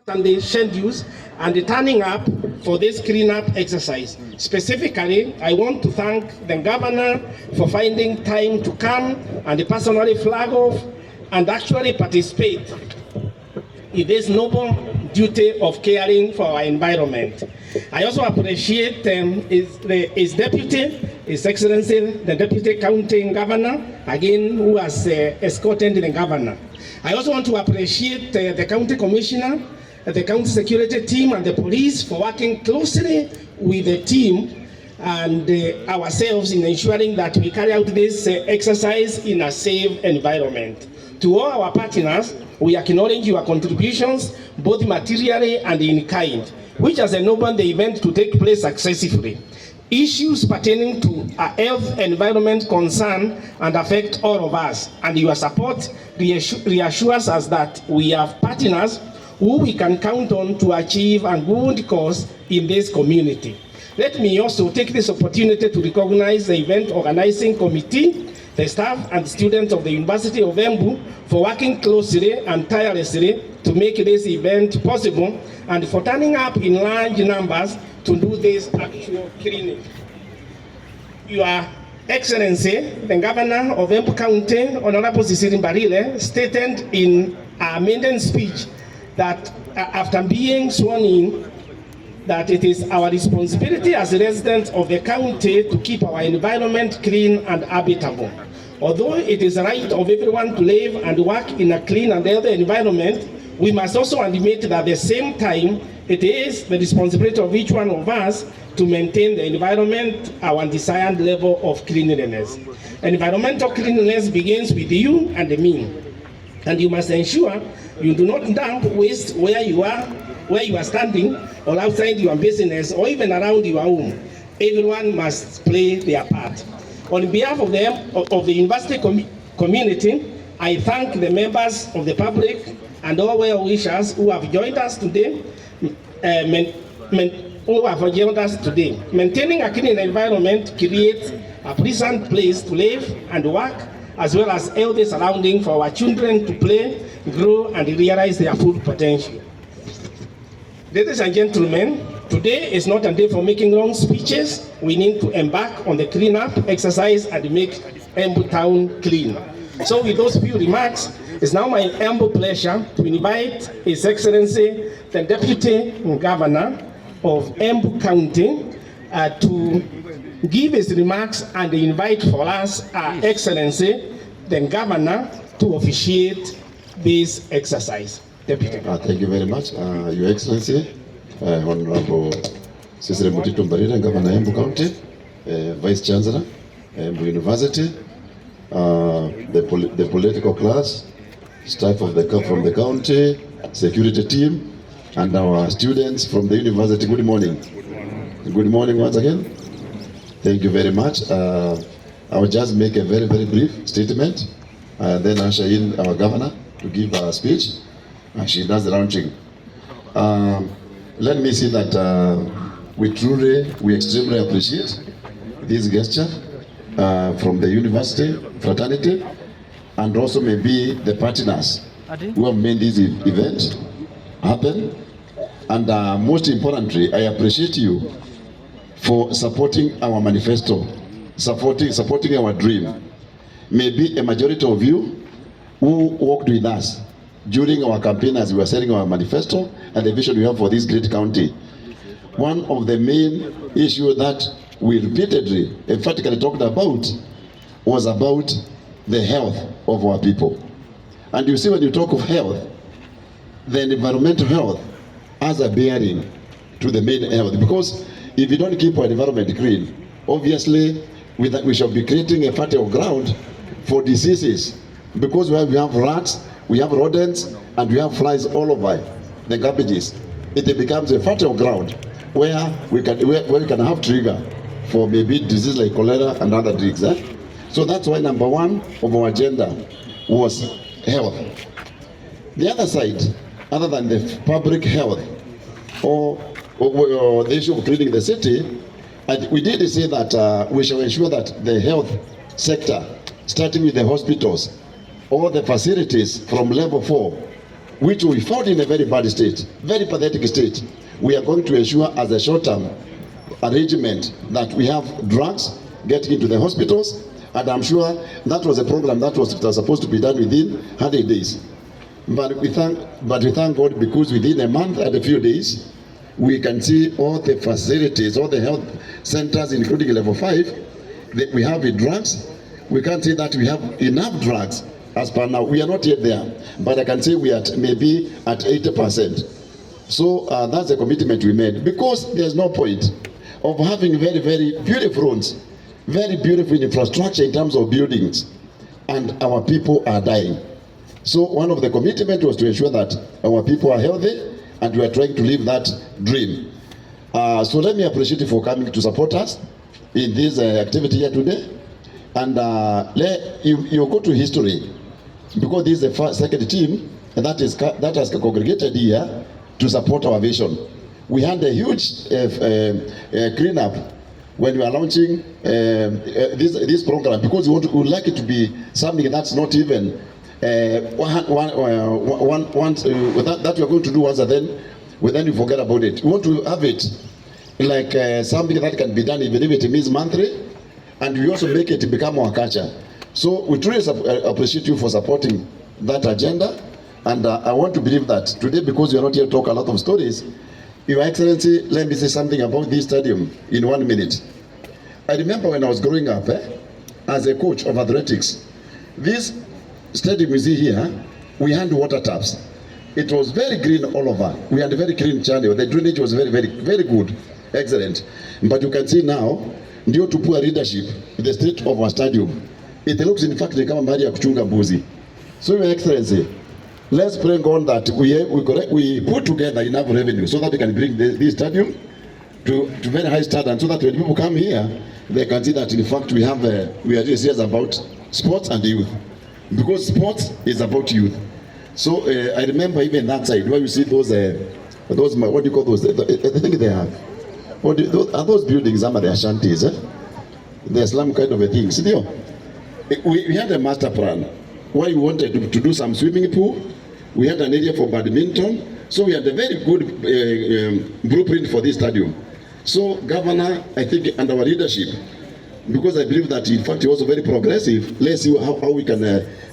and the schedules and the turning up for this cleanup exercise. Specifically, I want to thank the governor for finding time to come and personally flag off and actually participate in this noble duty of caring for our environment. I also appreciate his deputy, His Excellency, the Deputy County Governor, again, who has escorted the governor. I also want to appreciate the County Commissioner, the County Security team, and the police for working closely with the team and ourselves in ensuring that we carry out this exercise in a safe environment. To all our partners, we acknowledge your contributions, both materially and in kind, which has enabled the event to take place successfully. Issues pertaining to a health environment concern and affect all of us, and your support reassures us that we have partners who we can count on to achieve a good cause in this community. Let me also take this opportunity to recognize the event organizing committee, the staff and students of the University of Embu for working closely and tirelessly to make this event possible and for turning up in large numbers to do this actual cleaning. Your Excellency, the Governor of Embu County, Honorable Cecily Mbarile, stated in a maiden speech that after being sworn in, that it is our responsibility as residents of the county to keep our environment clean and habitable. Although it is the right of everyone to live and work in a clean and healthy environment, we must also admit that at the same time, it is the responsibility of each one of us to maintain the environment, our desired level of cleanliness. Environmental cleanliness begins with you and me, and you must ensure you do not dump waste where you are standing, or outside your business, or even around your home. Everyone must play their part. On behalf of the university community, I thank the members of the public and all well-wishers who have joined us today. Maintaining a clean environment creates a pleasant place to live and work, as well as healthy surroundings for our children to play, grow, and realize their full potential. Ladies and gentlemen, today is not a day for making long speeches. We need to embark on the cleanup exercise and make Embu town clean. So with those few remarks, it's now my humble pleasure to invite His Excellency, the Deputy Governor of Embu County, to give his remarks and invite for us Our Excellency, the Governor, to officiate this exercise. Deputy. Thank you very much, Your Excellency, Honorable Cecily Mbarile, Governor Embu County, Vice Chancellor, Embu University, the political class, staff from the county, security team, and our students from the university. Good morning. Good morning once again. Thank you very much. I will just make a very, very brief statement, then usher in our governor to give a speech, and she does the launching. Let me say that we extremely appreciate this gesture from the university fraternity, and also maybe the partners who have made this event happen. And most importantly, I appreciate you for supporting our manifesto, supporting our dream. Maybe a majority of you who worked with us during our campaign as we were setting our manifesto and the vision we have for this great county. One of the main issues that we repeatedly, emphatically talked about was about the health of our people. And you see, when you talk of health, the environmental health has a bearing to the main health, because if you don't keep our environment clean, obviously we shall be creating a fertile ground for diseases, because we have rats, we have rodents, and we have flies all over the garbages. It becomes a fertile ground where we can have trigger for maybe diseases like cholera and other diseases. So that's why number one of our agenda was health. The other side, other than the public health or the issue of cleaning the city, we did say that we shall ensure that the health sector, starting with the hospitals, all the facilities from level 4 which we found in a very bad state, very pathetic state. We are going to ensure as a short-term arrangement that we have drugs getting into the hospitals, and I'm sure that was a program that was supposed to be done within 100 days. But we thank God, because within a month and a few days, we can see all the facilities, all the health centers, including level 5, that we have in drugs. We can't say that we have enough drugs as per now. We are not yet there, but I can say we are maybe at 80%. So that's the commitment we made, because there's no point of having very, very beautiful roads, very beautiful infrastructure in terms of buildings, and our people are dying. So one of the commitment was to ensure that our people are healthy, and we are trying to live that dream. So let me appreciate you for coming to support us in this activity here today. And you go to history, because this is the second team that has congregated here to support our vision. We had a huge cleanup when we are launching this program, because we would like it to be something that's not even that we are going to do once, and then you forget about it. We want to have it like something that can be done, even if it means monthly, and we also make it become our culture. So we truly appreciate you for supporting that agenda, and I want to believe that today, because we are not here to talk a lot of stories, Your Excellency, let me say something about this stadium in 1 minute. I remember when I was growing up as a coach of athletics, this stadium you see here, we had water taps. It was very green all over. We had a very clean channel. The drainage was very, very, very good, excellent. But you can see now, due to poor leadership, the state of our stadium, it looks in fact like mahali ya kuchunga mbuzi. So Your Excellency, let's pray God that we put together enough revenue so that we can bring this stadium to very high standard, so that when people come here, they can see that in fact we are really serious about sports and youth, because sports is about youth. So I remember even that side where you see those what do you call those? I think they have. Are those buildings? Some of the shanties, the slum kind of a thing. See, we had a master plan where we wanted to do some swimming pool. We had an area for badminton. So we had a very good blueprint for this stadium. So Governor, I think, and our leadership, because I believe that in fact he was very progressive, let's see how we can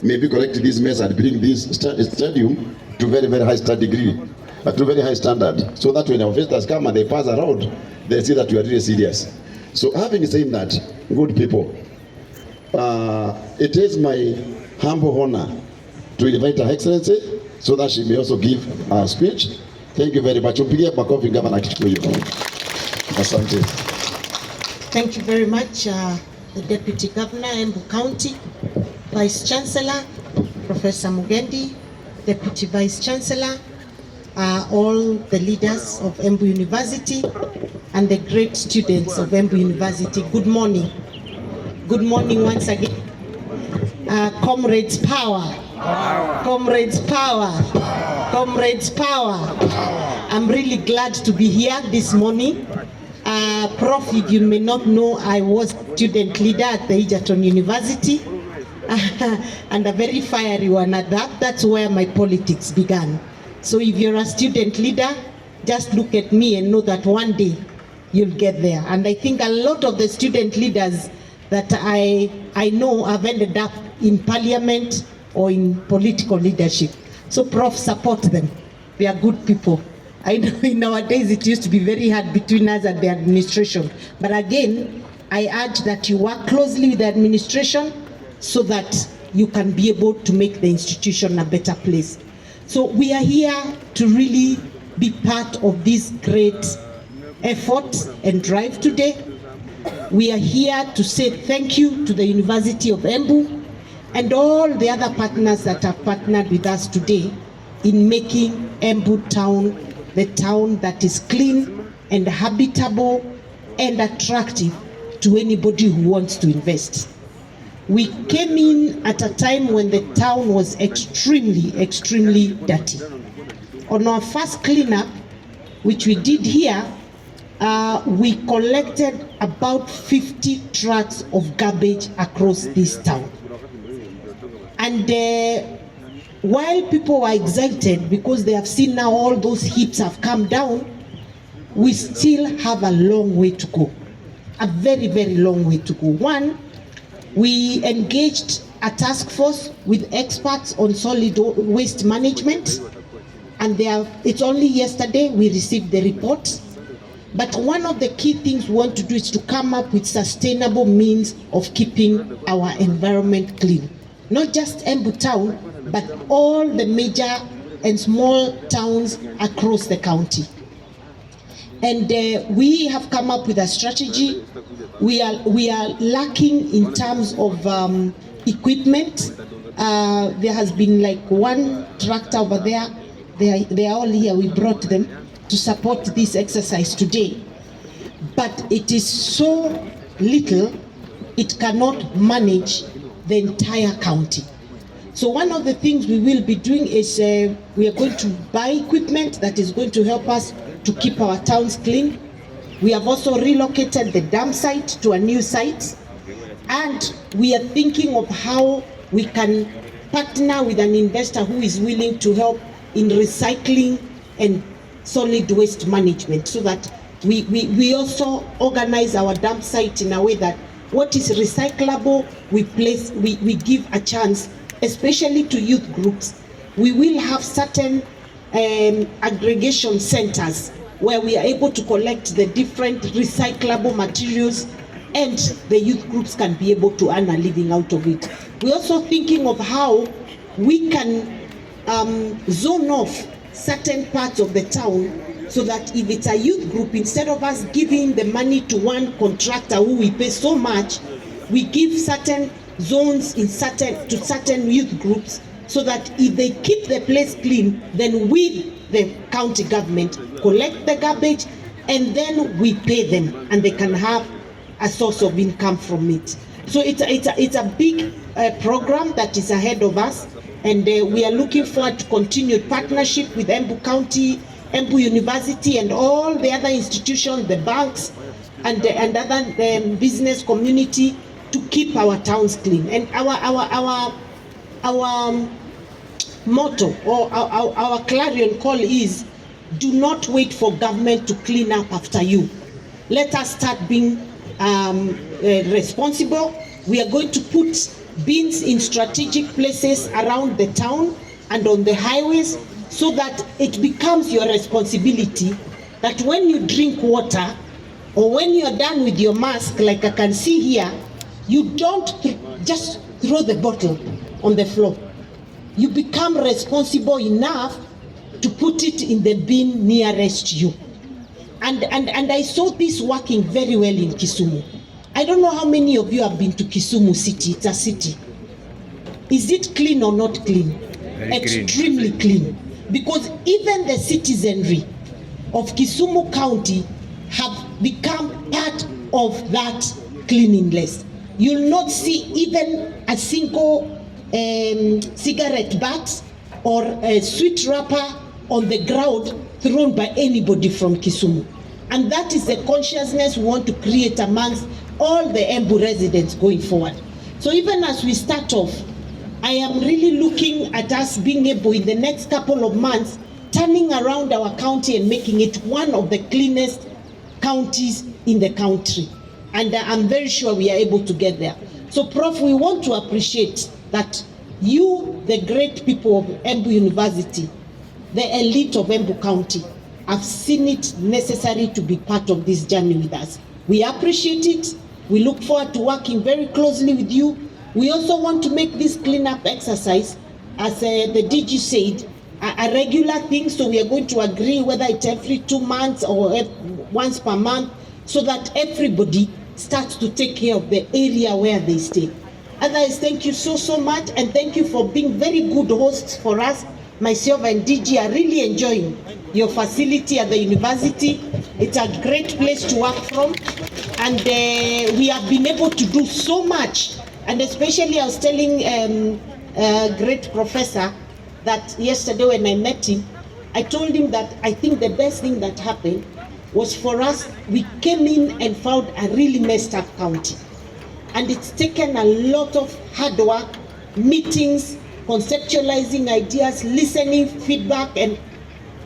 maybe correct this mess and bring this stadium to very, very high degree, to very high standard, so that when our visitors come and they pass around, they see that we are really serious. So having said that, good people, it is my humble honor to invite Her Excellency so that she may also give a speech. Thank you very much. Mpigie makofi Governor Kikuyu. Asante. Thank you very much, the Deputy Governor, Embu County, Vice Chancellor, Professor Mugendi, Deputy Vice Chancellor, all the leaders of Embu University, and the great students of Embu University. Good morning. Good morning once again. Comrades power. Comrades power. Comrades power. I'm really glad to be here this morning. Prof, if you may not know, I was student leader at the Egerton University and a very fiery one at that. That's where my politics began. So if you're a student leader, just look at me and know that one day you'll get there. And I think a lot of the student leaders that I know have ended up in parliament or in political leadership. So Prof, support them. They are good people. I know in nowadays it used to be very hard between us and the administration. But again, I urge that you work closely with the administration so that you can be able to make the institution a better place. So we are here to really be part of this great effort and drive today. We are here to say thank you to the University of Embu and all the other partners that have partnered with us today in making Embu town the town that is clean and habitable and attractive to anybody who wants to invest. We came in at a time when the town was extremely, extremely dirty. On our first cleanup, which we did here, we collected about 50 trucks of garbage across this town. And while people are excited because they have seen now all those heaps have come down, we still have a long way to go. A very, very long way to go. One, we engaged a task force with experts on solid waste management, and it's only yesterday we received the report. But one of the key things we want to do is to come up with sustainable means of keeping our environment clean. Not just Embu town, but all the major and small towns across the county. And we have come up with a strategy. We are lacking in terms of equipment. There has been like one tractor over there. They are all here. We brought them to support this exercise today. But it is so little, it cannot manage the entire county. So one of the things we will be doing is we are going to buy equipment that is going to help us to keep our towns clean. We have also relocated the dam site to a new site, and we are thinking of how we can partner with an investor who is willing to help in recycling and solid waste management, so that we also organize our dam site in a way that what is recyclable we give a chance, especially to youth groups. We will have certain aggregation centers where we are able to collect the different recyclable materials, and the youth groups can be able to earn a living out of it. We're also thinking of how we can zone off certain parts of the town, so that if it's a youth group, instead of us giving the money to one contractor who we pay so much, we give certain zones to certain youth groups, so that if they keep the place clean, then we, the county government, collect the garbage, and then we pay them, and they can have a source of income from it. So it's a big program that is ahead of us, and we are looking forward to continued partnership with Embu County, Embu University, and all the other institutions, the banks, and other business community, to keep our towns clean. And our motto, or our clarion call is, do not wait for government to clean up after you. Let us start being responsible. We are going to put bins in strategic places around the town and on the highways, so that it becomes your responsibility that when you drink water, or when you're done with your mask, like I can see here, you don't just throw the bottle on the floor. You become responsible enough to put it in the bin nearest you. And I saw this working very well in Kisumu. I don't know how many of you have been to Kisumu city. It's a city. Is it clean or not clean? Very extremely clean. Because even the citizenry of Kisumu County have become part of that cleanliness. You'll not see even a single cigarette butt or a sweet wrapper on the ground thrown by anybody from Kisumu. And that is the consciousness we want to create amongst all the Embu residents going forward. So even as we start off, I am really looking at us being able in the next couple of months, turning around our county and making it one of the cleanest counties in the country. And I'm very sure we are able to get there. So Prof, we want to appreciate that you, the great people of Embu University, the elite of Embu County, have seen it necessary to be part of this journey with us. We appreciate it. We look forward to working very closely with you. We also want to make this cleanup exercise, as the DG said, a regular thing. So we are going to agree whether it's every 2 months or once per month, so that everybody starts to take care of the area where they stay. Otherwise, thank you so much, and thank you for being very good hosts for us. Myself and DG are really enjoying your facility at the university. It's a great place to work from, and we have been able to do so much. And especially, I was telling a great professor that yesterday when I met him, I told him that I think the best thing that happened was for us, we came in and found a really messed up county. And it's taken a lot of hard work, meetings, conceptualizing ideas, listening feedback, and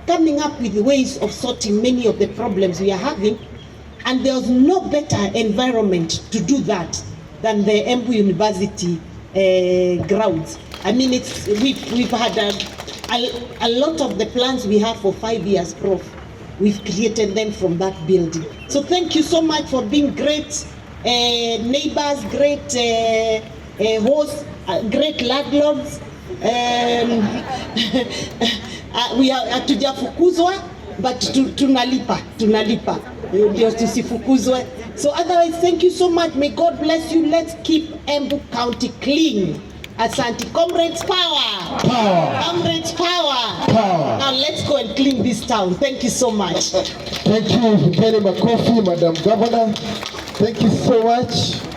coming up with ways of sorting many of the problems we are having. And there's no better environment to do that than the Embu University grounds. I mean, we've had a lot of the plans we have for 5 years, Prof. We've created them from that building. So thank you so much for being great neighbors, great hosts, great landlords. We are hatujafukuzwa but tunalipa ndio tusifukuzwe. So otherwise, thank you so much. May God bless you. Let's keep Embu County clean. Asante. Comrades, power. Power. Comrades, power. Power. Now let's go and clean this town. Thank you so much. Thank you, Mpeni Makofi, Madam Governor. Thank you so much.